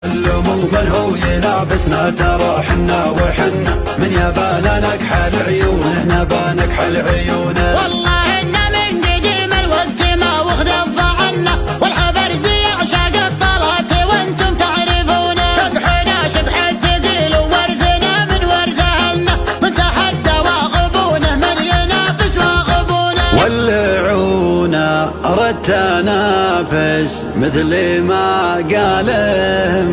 اللمو من هو يلابسنا ترى حنا وحنا من يبانا نكحل عيونه نبا نكحل عيونه. والله إن من قديم الوقت ما وخذ الضعنا والحبر دي عشاق الطلات وانتم تعرفونه. شبحنا شبح الثقيل وورثنا من ورث أهلنا من تحدى واغبونه من ينافس واغبونه. ولعونا ردت انافس مثل ما قال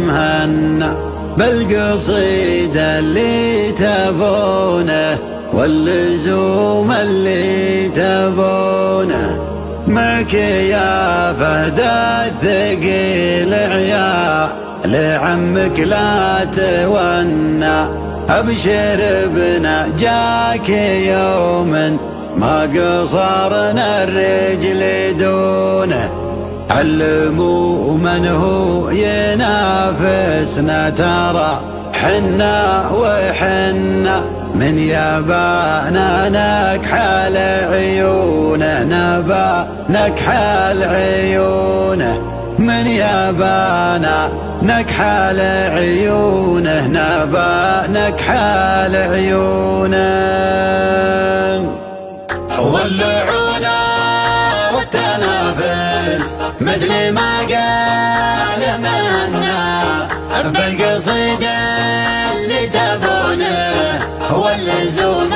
مهنا بالقصيدة اللي تبونه واللزوم اللي تبونه. معك يا فهد الثقيل عيا لعمك لا تونى. ابشر بنا جاك يوم ما قصرنا الرجل دونه. علموا من هو ينافسنا ترى حنا وحنا من يبانا نكحل عيونه نبا نكحل عيونه. من يبانا نكحل عيونه نبا نكحل عيونه. ولعونا والتنافس مثل ما قال منا بالقصيدة اللي تبونه واللزوم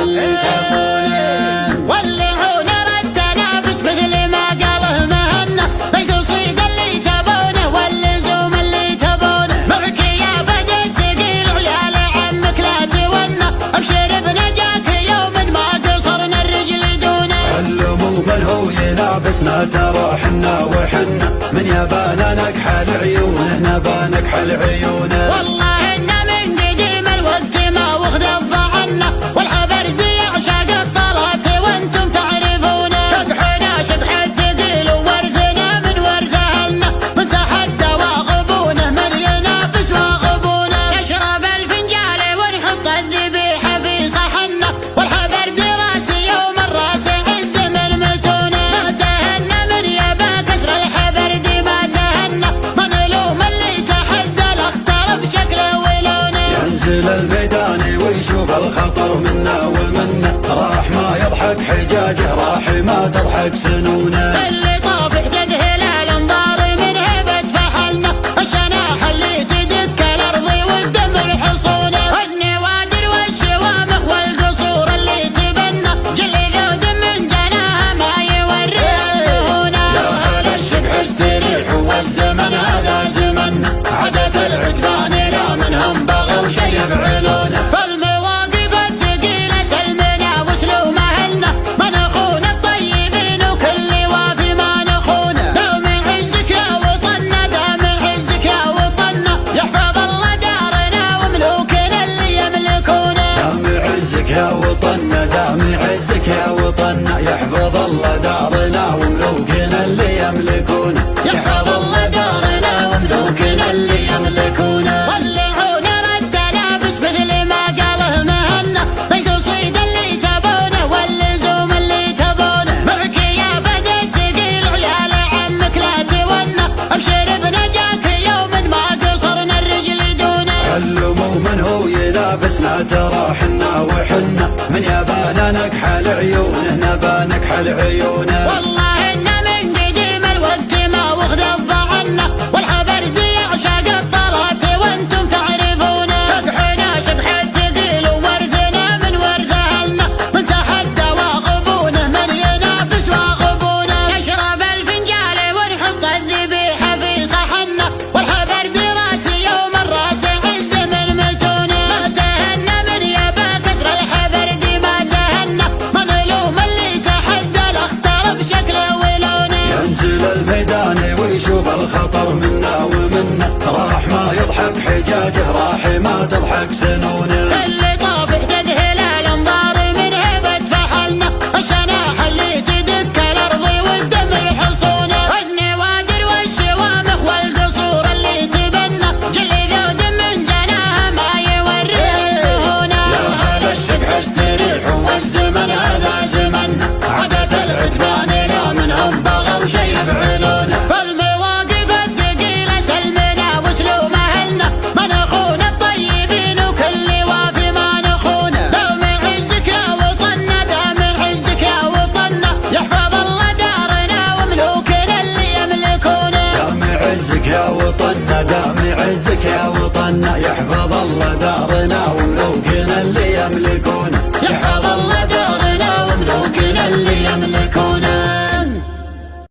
اللي تبونه. ولعونا التنافس مثل ما قاله مهنا بالقصيدة اللي تبونه واللزوم اللي تبونه. معك يا بد الثقيل عيال عمك لا تونى. ابشر بنجاك يوم ما قصرنا الرجل دونه. علموا من هو يلابسنا ترى حنا وحنا من يبانا نكحل عيونه نبا نكحل عيونه. والله إن من قديم الوقت ما وخذ الضعنا والحبر دي عشاق الطلات وانتم تعرفونه. شبحنا شبح الثقيل وورثنا من ورث أهلنا من تحدى واغبونه من ينافس واغبونه. نشرب الفنجال ونحط الذبيحة في صحنا والحبر دي راسي يوم الراس عز من متونه. ما تهنى من يبا كسر الحبر دي ما تهنى ما نلوم اللي تحدى الاختار بشكله ولونه. ينزل الميدان ويشوف الخطر منا ومنا راح ما يضحك حجاجه راح ما تضحك سنونه. اللي طاف احتد هلال انظار من هبة فحلنا الشناح اللي تدك الارض والدمر حصونه. والنوادر والشوامخ والقصور اللي تبنى جل ذود من جناها ما يوري الدهونه. يا هلا الشقح استريح والزمن هذا زمنا عادة العتبان لا منهم بغوا شي يفعلونه. فالمواقف الثقيلة سلمنا وسلو مهلنا ما نخون الطيبين وكل وافي ما نخونه. دام عزك يا وطننا دام عزك يا وطننا يحفظ الله دارنا وملوكنا اللي يملكونه. دام عزك يا وطننا دام عزك يا وطننا يحفظ الله دارنا وملوكنا اللي يملكونه. يحفظ الله دارنا وملوكنا اللي يملكونه. ولعونا التنافس مثل ما قاله مهنا بالقصيدة اللي تبونه واللزوم اللي تبونه. معك يا بد الثقيل عيال عمك لا تونى. ابشر بنجاك يوم ما قصرنا الرجل دونه. علموا من هو يلابسنا ترى حنا وحنا من يبانا نكحل عيونه نبا نكحل عيونه. والله إن من قديم الوقت ما وخذ الضعنا والحبر دي عشاق الطلات وانتم تعرفونه. شبحنا شبح الثقيل وورثنا من ورث أهلنا من تحدى واغبونه من ينافس واغبونه. نشرب الفنجال ونحط الذبيحة في صحنا والحبر دي راسي يوم الراس عز من متونه. ما تهنى من يبا كسر الحبر دي ما تهنى ما نلوم اللي تحدى الاختار بشكله ولونه. ينزل الميدان ويشوف الخطر منا ومنا راح ما يضحك حجاجه راح ما تضحك سنونه. اللي طاف احتد هلال انظار من هبة فحلنا الشناح اللي تدك الارض والدمر حصونه. والنوادر والشوامخ والقصور اللي تبنى جل ذود من جناها ما يوري الدهونه. يا هلا الشقح استريح والزمن هذا زمنا عادة العتبان لا منهم بغوا شي يفعلونه. فالمواقف الثقيلة سلمنا وسلمنا دام يعزك يا وطننا يحفظ